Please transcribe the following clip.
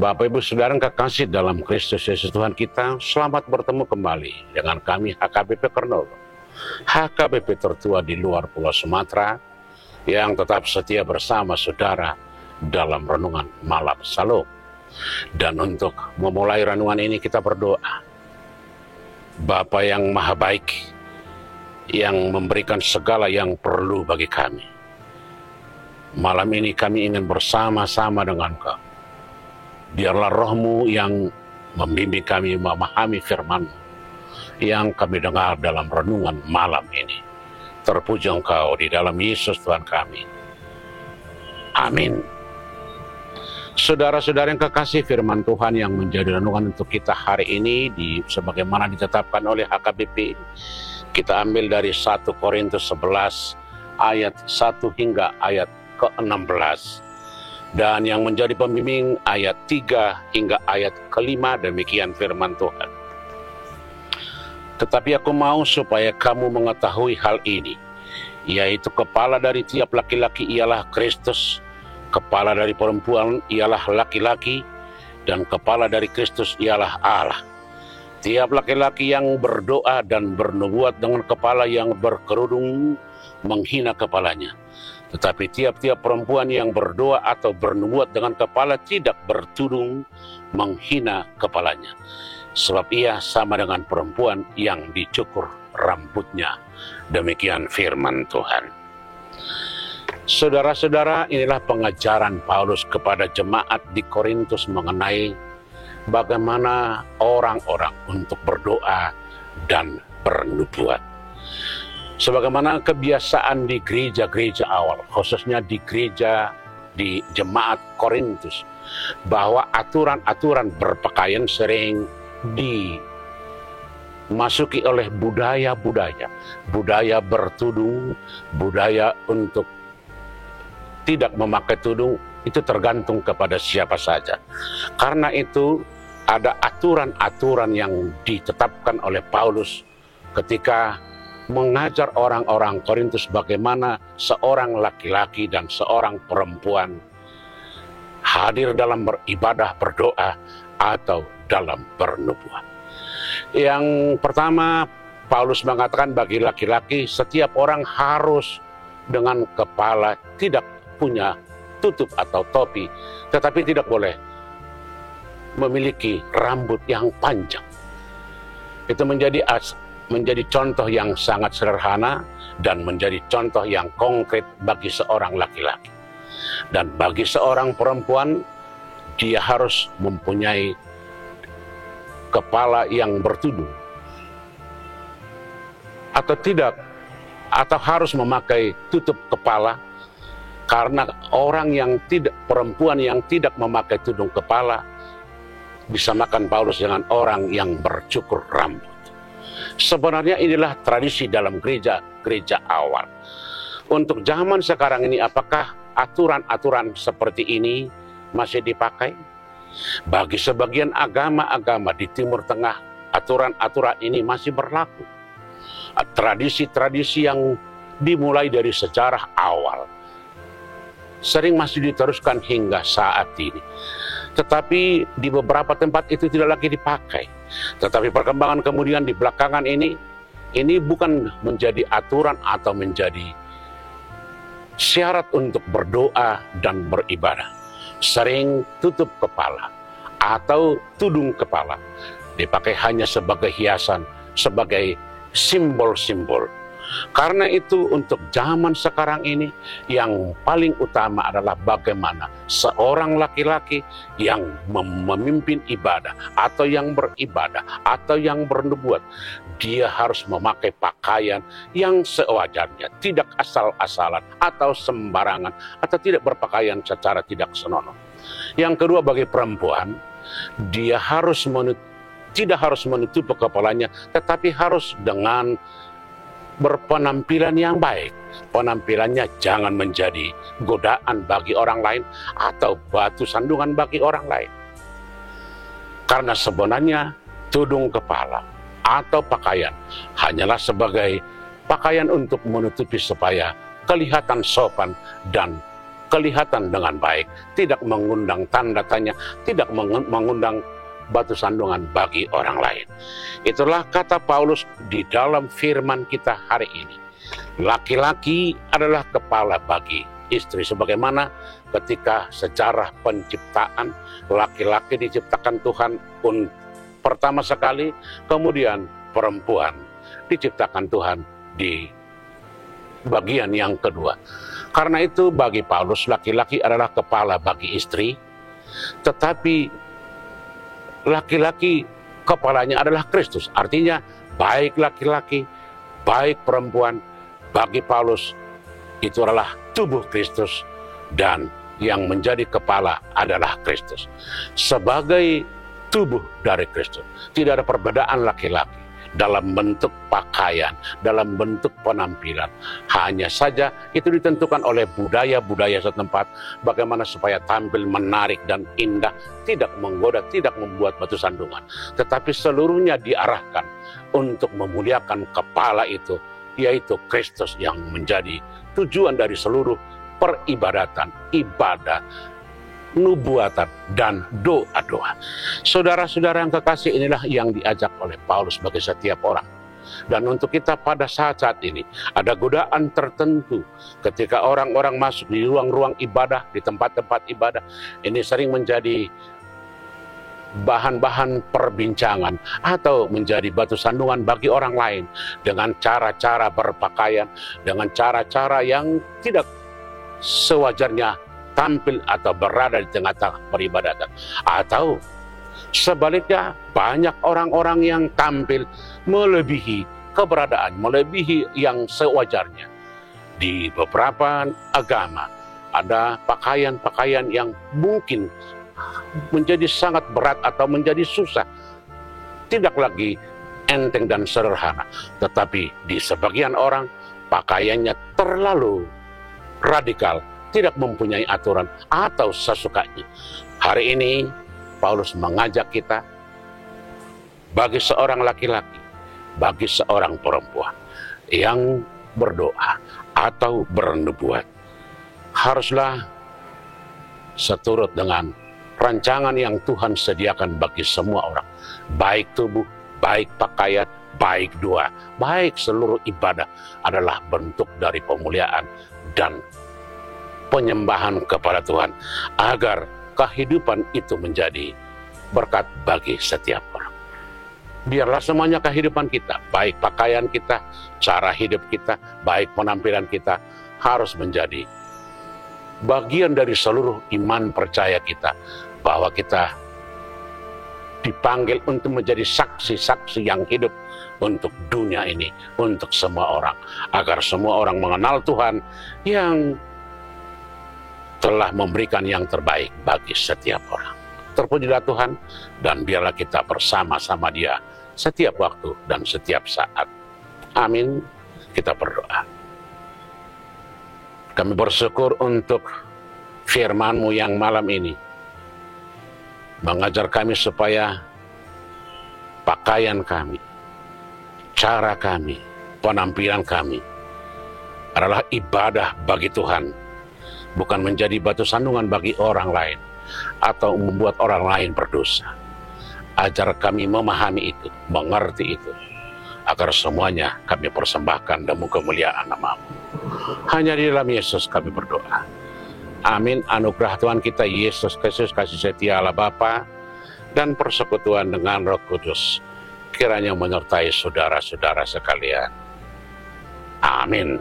Bapak Ibu Saudara yang kekasih dalam Kristus Yesus Tuhan kita, selamat bertemu kembali dengan kami HKBP Kernowo, HKBP tertua di luar Pulau Sumatera yang tetap setia bersama saudara dalam renungan malam Shalom. Dan untuk memulai renungan ini kita berdoa. Bapa yang maha baik, yang memberikan segala yang perlu bagi kami, malam ini kami ingin bersama-sama dengan Kau. Biarlah roh-Mu yang membimbing kami memahami firman-Mu yang kami dengar dalam renungan malam ini. Terpuji Engkau di dalam Yesus Tuhan kami. Amin. Saudara-saudara yang kekasih, firman Tuhan yang menjadi renungan untuk kita hari ini sebagaimana ditetapkan oleh HKBP, kita ambil dari 1 Korintus 11 ayat 1 hingga ayat ke-16. Dan yang menjadi pembimbing ayat 3 hingga ayat ke-5, demikian firman Tuhan. Tetapi aku mau supaya kamu mengetahui hal ini, yaitu kepala dari tiap laki-laki ialah Kristus, kepala dari perempuan ialah laki-laki, dan kepala dari Kristus ialah Allah. Tiap laki-laki yang berdoa dan bernubuat dengan kepala yang berkerudung menghina kepalanya. Tetapi tiap-tiap perempuan yang berdoa atau bernubuat dengan kepala tidak bertudung menghina kepalanya. Sebab ia sama dengan perempuan yang dicukur rambutnya. Demikian firman Tuhan. Saudara-saudara, inilah pengajaran Paulus kepada jemaat di Korintus mengenai bagaimana orang-orang untuk berdoa dan bernubuat. Sebagaimana kebiasaan di gereja-gereja awal, khususnya di gereja di jemaat Korintus, bahwa aturan-aturan berpakaian sering dimasuki oleh budaya bertudung, budaya untuk tidak memakai tudung, itu tergantung kepada siapa saja. Karena itu ada aturan-aturan yang ditetapkan oleh Paulus ketika mengajar orang-orang Korintus bagaimana seorang laki-laki dan seorang perempuan hadir dalam beribadah, berdoa, atau dalam bernubuat. Yang pertama, Paulus mengatakan bagi laki-laki, setiap orang harus dengan kepala tidak punya tutup atau topi, tetapi tidak boleh memiliki rambut yang panjang. Itu menjadi contoh yang sangat sederhana dan menjadi contoh yang konkret bagi seorang laki-laki. Dan bagi seorang perempuan, dia harus mempunyai kepala yang bertudung. Atau harus memakai tutup kepala, karena perempuan yang tidak memakai tudung kepala disamakan Paulus dengan orang yang bercukur rambut. Sebenarnya inilah tradisi dalam gereja awal. Untuk zaman sekarang ini, apakah aturan-aturan seperti ini masih dipakai? Bagi sebagian agama-agama di Timur Tengah, aturan-aturan ini masih berlaku. Tradisi-tradisi yang dimulai dari sejarah awal sering masih diteruskan hingga saat ini. Tetapi di beberapa tempat itu tidak lagi dipakai. Tetapi perkembangan kemudian di belakangan ini bukan menjadi aturan atau menjadi syarat untuk berdoa dan beribadah. Sering tutup kepala atau tudung kepala dipakai hanya sebagai hiasan, sebagai simbol-simbol. Karena itu untuk zaman sekarang ini yang paling utama adalah bagaimana seorang laki-laki yang memimpin ibadah atau yang beribadah atau yang bernubuat, dia harus memakai pakaian yang sewajarnya, tidak asal-asalan atau sembarangan, atau tidak berpakaian secara tidak senonoh. Yang kedua, bagi perempuan, dia tidak harus menutup kepalanya, tetapi harus dengan berpenampilan yang baik. Penampilannya jangan menjadi godaan bagi orang lain atau batu sandungan bagi orang lain. Karena sebenarnya tudung kepala atau pakaian hanyalah sebagai pakaian untuk menutupi supaya kelihatan sopan dan kelihatan dengan baik, tidak mengundang tanda tanya, tidak mengundang batu sandungan bagi orang lain. Itulah kata Paulus di dalam firman kita hari ini. Laki-laki adalah kepala bagi istri, sebagaimana ketika sejarah penciptaan laki-laki diciptakan Tuhan pertama sekali, kemudian perempuan diciptakan Tuhan di bagian yang kedua. Karena itu bagi Paulus laki-laki adalah kepala bagi istri, tetapi laki-laki kepalanya adalah Kristus. Artinya baik laki-laki, baik perempuan, bagi Paulus itu adalah tubuh Kristus dan yang menjadi kepala adalah Kristus. Sebagai tubuh dari Kristus, tidak ada perbedaan laki-laki dalam bentuk pakaian, dalam bentuk penampilan. Hanya saja itu ditentukan oleh budaya-budaya setempat, bagaimana supaya tampil menarik dan indah, tidak menggoda, tidak membuat batu sandungan. Tetapi seluruhnya diarahkan untuk memuliakan kepala itu, yaitu Kristus yang menjadi tujuan dari seluruh peribadatan, ibadah, nubuatan, dan doa-doa. Saudara-saudara yang kekasih, inilah yang diajak oleh Paulus bagi setiap orang. Dan untuk kita pada saat-saat ini, ada godaan tertentu ketika orang-orang masuk di ruang-ruang ibadah, di tempat-tempat ibadah. Ini sering menjadi bahan-bahan perbincangan atau menjadi batu sandungan bagi orang lain dengan cara-cara berpakaian, dengan cara-cara yang tidak sewajarnya tampil atau berada di tengah-tengah peribadatan. Atau sebaliknya, banyak orang-orang yang tampil melebihi keberadaan, melebihi yang sewajarnya. Di beberapa agama ada pakaian-pakaian yang mungkin menjadi sangat berat atau menjadi susah, tidak lagi enteng dan sederhana. Tetapi di sebagian orang pakaiannya terlalu radikal, tidak mempunyai aturan atau sesukanya. Hari ini Paulus mengajak kita, bagi seorang laki-laki, bagi seorang perempuan yang berdoa atau bernubuat, haruslah seturut dengan rancangan yang Tuhan sediakan bagi semua orang, baik tubuh, baik pakaian, baik doa, baik seluruh ibadah adalah bentuk dari pemuliaan dan penyembahan kepada Tuhan, agar kehidupan itu menjadi berkat bagi setiap orang. Biarlah semuanya kehidupan kita, baik pakaian kita, cara hidup kita, baik penampilan kita, harus menjadi bagian dari seluruh iman percaya kita, bahwa kita dipanggil untuk menjadi saksi-saksi yang hidup untuk dunia ini, untuk semua orang, agar semua orang mengenal Tuhan yang telah memberikan yang terbaik bagi setiap orang. Terpujilah Tuhan, dan biarlah kita bersama-sama Dia setiap waktu dan setiap saat. Amin. Kita berdoa. Kami bersyukur untuk firman-Mu yang malam ini mengajar kami supaya pakaian kami, cara kami, penampilan kami adalah ibadah bagi Tuhan, bukan menjadi batu sandungan bagi orang lain atau membuat orang lain berdosa. Ajar kami memahami itu, mengerti itu, agar semuanya kami persembahkan demi kemuliaan nama-Mu. Hanya di dalam Yesus kami berdoa. Amin. Anugerah Tuhan kita Yesus Kristus, kasih setia Allah Bapa, dan persekutuan dengan Roh Kudus kiranya menyertai saudara-saudara sekalian. Amin.